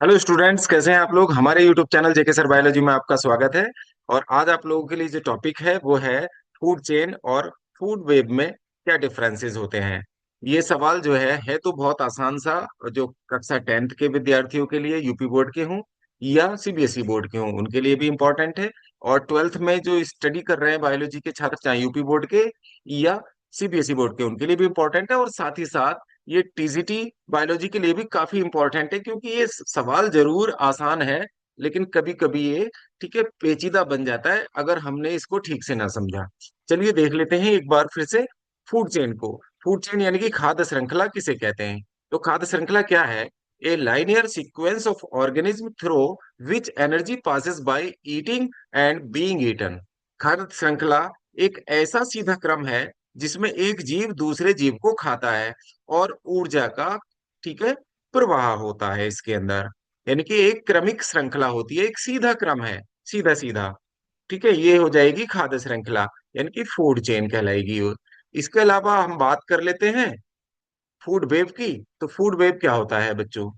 Hello students, कैसे हैं आप लोग। हमारे यूट्यूब चैनल जेके सर बायोलॉजी में आपका स्वागत है। और आज आप लोगों के लिए जो टॉपिक है वो है फूड चेन और फूड वेब में क्या डिफरेंसेस होते हैं। ये सवाल जो है तो बहुत आसान सा, जो कक्षा 10th के विद्यार्थियों के लिए यूपी बोर्ड के हों या सीबीएसई बोर्ड के हों उनके लिए भी इम्पोर्टेंट है। और 12th में जो स्टडी कर रहे हैं बायोलॉजी के छात्र, चाहे यूपी बोर्ड के या सीबीएसई बोर्ड के, उनके लिए भी इम्पोर्टेंट है। और साथ ही साथ ये टीजीटी बायोलॉजी के लिए भी काफी इंपॉर्टेंट है, क्योंकि ये सवाल जरूर आसान है लेकिन कभी कभी ये, ठीक है, पेचीदा बन जाता है अगर हमने इसको ठीक से ना समझा। चलिए देख लेते हैं एक बार फिर से फूड चेन को। फूड चेन यानी कि खाद्य श्रृंखला किसे कहते हैं। तो खाद्य श्रृंखला क्या है? A linear sequence of organism through which energy passes by eating and being eaten. खाद्य श्रृंखला एक ऐसा सीधा क्रम है जिसमें एक जीव दूसरे जीव को खाता है और ऊर्जा का, ठीक है, प्रवाह होता है इसके अंदर। यानी कि एक क्रमिक श्रृंखला होती है, एक सीधा क्रम है, सीधा सीधा। ठीक है, ये हो जाएगी खाद्य श्रृंखला, यानी कि फूड चेन कहलाएगी वो। इसके अलावा हम बात कर लेते हैं फूड वेव की। तो फूड वेव क्या होता है बच्चों,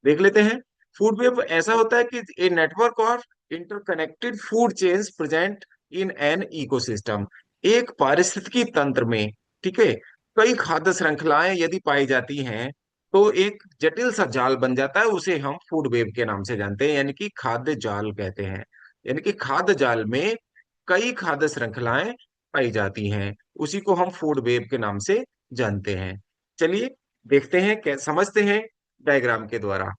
देख लेते हैं। फूड वेव ऐसा होता है कि a network of interconnected food chains present in an ecosystem. एक पारिस्थितिकी तंत्र में, ठीक है, कई खाद्य श्रृंखलाएं यदि पाई जाती हैं तो एक जटिल सा जाल बन जाता है, उसे हम फूड वेव के नाम से जानते हैं, यानी कि खाद्य जाल कहते हैं। यानी कि खाद्य जाल में कई खाद्य श्रृंखलाएं पाई जाती हैं, उसी को हम फूड वेव के नाम से जानते हैं। चलिए देखते हैं, समझते हैं डायग्राम के द्वारा।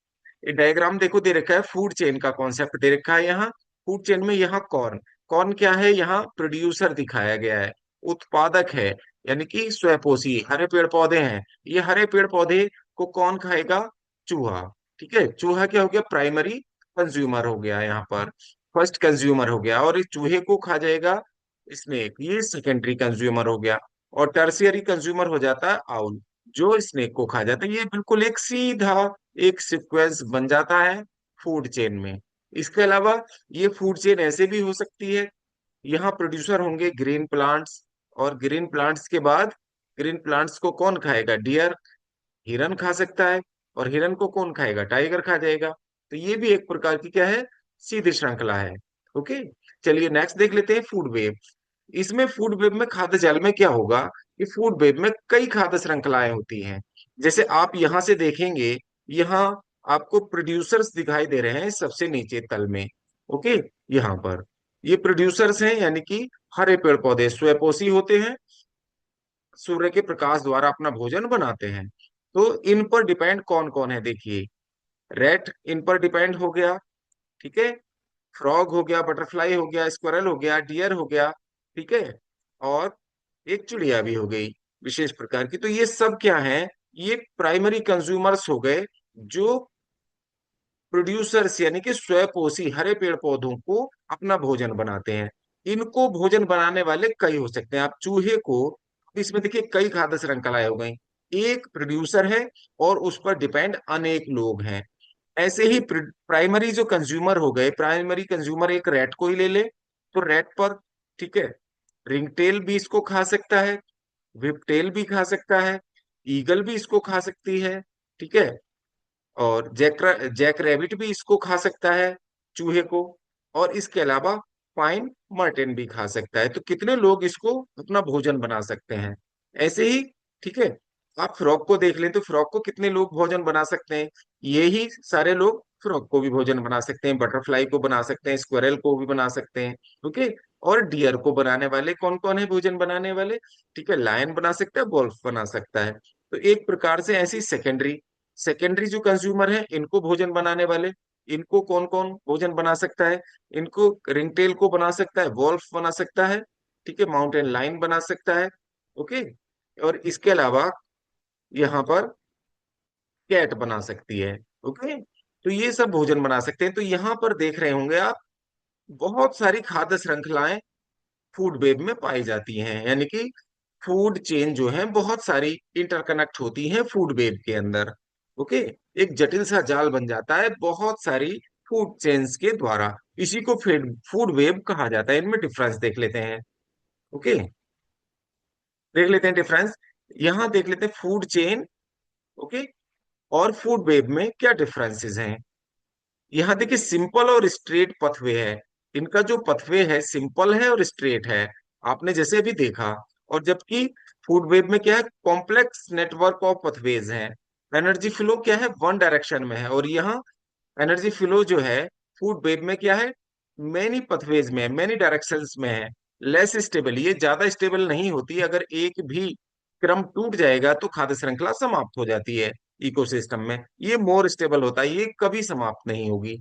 ये डायग्राम देखो, दे रखा है फूड चेन का कॉन्सेप्ट दे रखा है यहाँ। फूड चेन में यहाँ कॉर्न, कॉर्न क्या है, यहाँ प्रोड्यूसर दिखाया गया है, उत्पादक है, यानी कि स्वयंपोषी हरे पेड़ पौधे हैं। ये हरे पेड़ पौधे को कौन खाएगा? चूहा। ठीक है, चूहा क्या हो गया? प्राइमरी कंज्यूमर हो गया, यहाँ पर फर्स्ट कंज्यूमर हो गया। और इस चूहे को खा जाएगा स्नेक, ये सेकेंडरी कंज्यूमर हो गया। और टर्शियरी कंज्यूमर हो जाता है आउल, जो स्नेक को खा जाता है। ये बिल्कुल एक सीधा एक सीक्वेंस बन जाता है फूड चेन में। इसके अलावा ये फूड चेन ऐसे भी हो सकती है, यहाँ प्रोड्यूसर होंगे ग्रीन प्लांट्स, और ग्रीन प्लांट्स के बाद ग्रीन प्लांट्स को कौन खाएगा? डियर, हिरन खा सकता है। और हिरन को कौन खाएगा? टाइगर खा जाएगा। तो ये भी एक प्रकार की क्या है? सीधी श्रृंखला है। ओके, चलिए नेक्स्ट देख लेते हैं फूड वेब। इसमें फूड वेब में खाद्य जाल में क्या होगा कि फूड वेब में कई खाद्य श्रृंखलाएं होती हैं। जैसे आप यहां से देखेंगे, यहाँ आपको प्रोड्यूसर्स दिखाई दे रहे हैं सबसे नीचे तल में। ओके, यहाँ पर ये प्रोड्यूसर्स हैं, यानी कि हरे पेड़ पौधे स्वयंपोषी होते हैं, सूर्य के प्रकाश द्वारा अपना भोजन बनाते हैं। तो इन पर डिपेंड कौन कौन है देखिए। रेट इन पर डिपेंड हो गया, ठीक है, फ्रॉग हो गया, बटरफ्लाई हो गया, स्क्वारल हो गया, डियर हो गया, ठीक है, और एक चिड़िया भी हो गई विशेष प्रकार की। तो ये सब क्या है? ये प्राइमरी कंज्यूमर्स हो गए, जो प्रोड्यूसर्स यानी कि स्वयंपोषी हरे पेड़ पौधों को अपना भोजन बनाते हैं। इनको भोजन बनाने वाले कई हो सकते हैं। आप चूहे को, इसमें देखिए कई खाद्य श्रृंखलाएं हो गई, एक प्रोड्यूसर है और उस पर डिपेंड अनेक लोग हैं। ऐसे ही प्राइमरी जो कंज्यूमर हो गए, प्राइमरी कंज्यूमर एक रैट को ही ले ले, तो रैट पर, ठीक है, रिंगटेल भी इसको खा सकता है, विपटेल भी खा सकता है, ईगल भी इसको खा सकती है, ठीक है, और जैक रैबिट भी इसको खा सकता है, चूहे को। और इसके अलावा पाइन मर्टेन भी खा सकता है। तो कितने लोग इसको अपना भोजन बना सकते हैं? ऐसे ही, ठीक है, आप फ्रॉग को देख लें तो फ्रॉग को कितने लोग भोजन बना सकते हैं? ये ही सारे लोग फ्रॉग को भी भोजन बना सकते हैं, बटरफ्लाई को बना सकते हैं, स्क्वायरल को भी बना सकते हैं। ओके, और डियर को बनाने वाले कौन कौन है भोजन बनाने वाले? ठीक है, लायन बना सकता है, वोल्फ बना सकता है। तो एक प्रकार से ऐसी सेकेंडरी, सेकेंडरी जो कंज्यूमर है इनको भोजन बनाने वाले, इनको कौन कौन भोजन बना सकता है? इनको रिंगटेल को बना सकता है, वॉल्फ बना सकता है, ठीक है, माउंटेन लाइन बना सकता है। ओके, और इसके अलावा यहाँ पर कैट बना सकती है। ओके, तो ये सब भोजन बना सकते हैं। तो यहाँ पर देख रहे होंगे आप, बहुत सारी खाद्य श्रृंखलाएं फूड वेब में पाई जाती हैं, यानी कि फूड चेन जो है बहुत सारी इंटरकनेक्ट होती हैं फूड वेब के अंदर। ओके, एक जटिल सा जाल बन जाता है बहुत सारी फूड चेन्स के द्वारा, इसी को फूड वेब कहा जाता है। इनमें डिफरेंस देख लेते हैं। ओके, देख लेते हैं डिफरेंस। यहां देख लेते हैं फूड चेन, ओके, और फूड वेब में क्या डिफरेंसेस हैं। यहाँ देखिए सिंपल और स्ट्रेट पथवे है। इनका जो पथवे है सिंपल है और स्ट्रेट है, आपने जैसे अभी देखा। और जबकि फूड वेब में क्या है, कॉम्प्लेक्स नेटवर्क ऑफ पथवेज हैं। एनर्जी फ्लो क्या है, वन डायरेक्शन में है। और यहाँ एनर्जी फ्लो जो है फूड वेब में क्या है, मेनी पथवेज में, मेनी डायरेक्शंस में है। लेस स्टेबल, ये ज्यादा स्टेबल नहीं होती। अगर एक भी क्रम टूट जाएगा तो खाद्य श्रृंखला समाप्त हो जाती है इकोसिस्टम में। ये मोर स्टेबल होता है, ये कभी समाप्त नहीं होगी।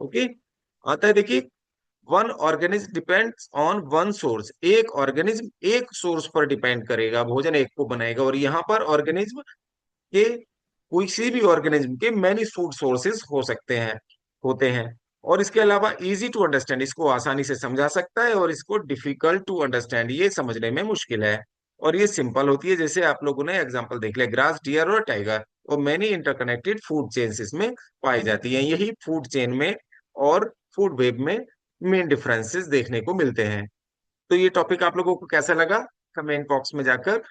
ओके। आता है देखिए, one organism depends on one source. एक ऑर्गेनिज्म एक सोर्स पर डिपेंड करेगा, भोजन एक को बनाएगा। और यहाँ पर ऑर्गेनिज्म के, किसी भी ऑर्गेनिज्म के मैनी फूड सोर्सेज हो सकते हैं, होते हैं। और इसके अलावा इजी टू अंडरस्टैंड, इसको आसानी से समझा सकता है। और इसको डिफिकल्ट टू अंडरस्टैंड, ये समझने में मुश्किल है। और ये सिंपल होती है, जैसे आप लोगों ने एग्जांपल देख लिया, ग्रास, डियर और टाइगर। और मैनी इंटरकनेक्टेड फूड चेन्स इसमें पाई जाती हैं। यही फूड चेन में और फूड वेब में मेन डिफरेंसेस देखने को मिलते हैं। तो ये टॉपिक आप लोगों को कैसा लगा, कमेंट बॉक्स में जाकर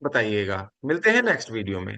बताइएगा। मिलते हैं नेक्स्ट वीडियो में।